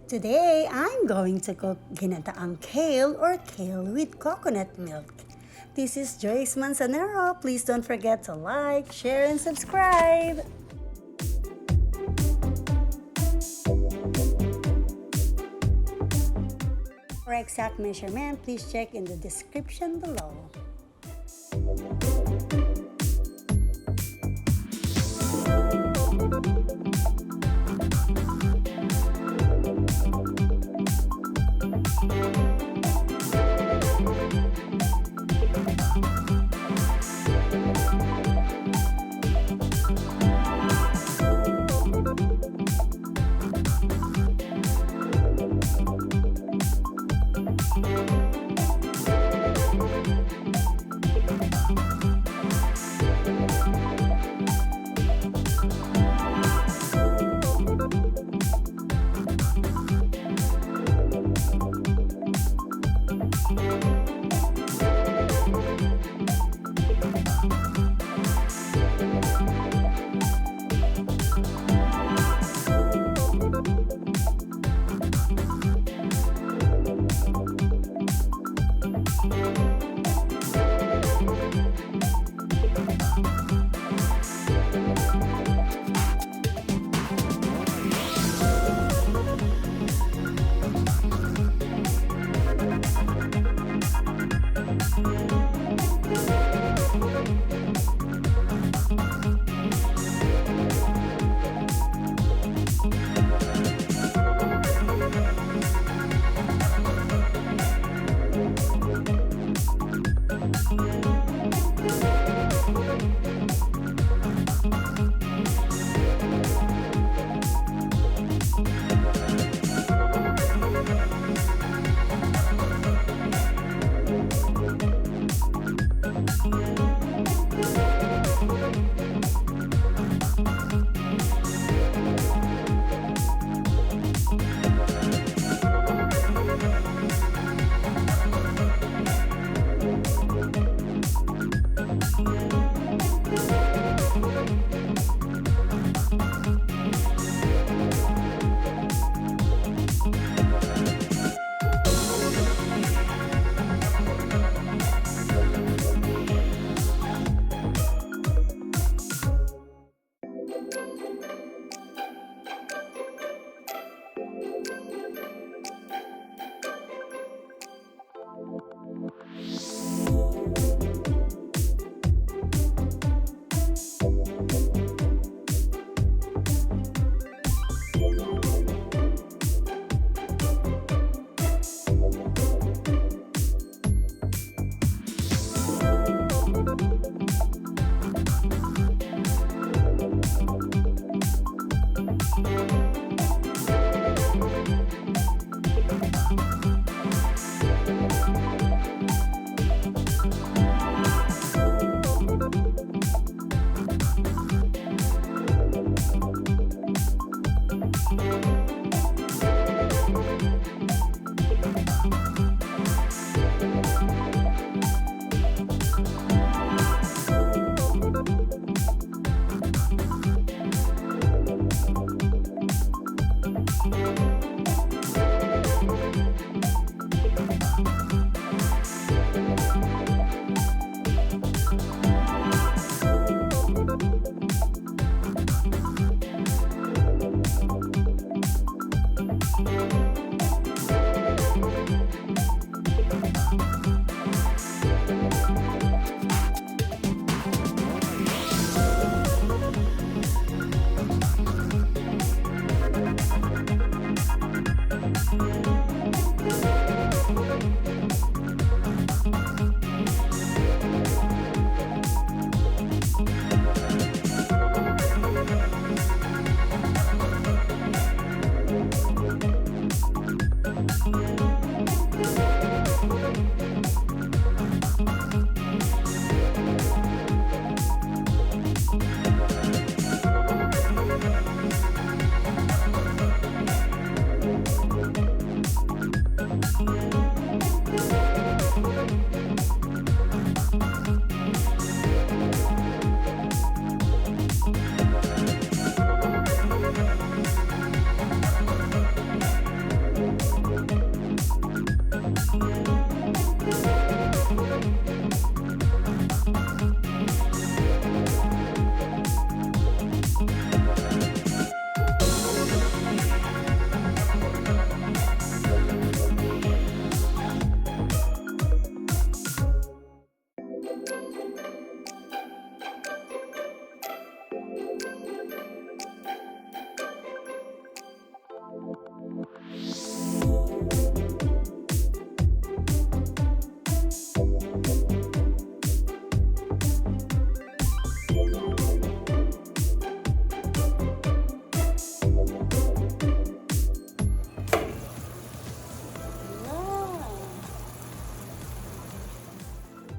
Today, I'm going to cook Ginataang Kale or kale with coconut milk. This is Joyce Manzanero. Please don't forget to like, share, and subscribe. For exact measurement, please check in the description below.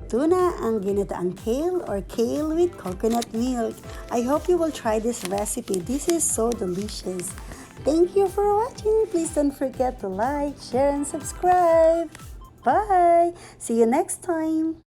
Ito na ang ginataang kale or kale with coconut milk. I hope you will try this recipe. This is so delicious. Thank you for watching. Please don't forget to like, share, and subscribe. Bye! See you next time!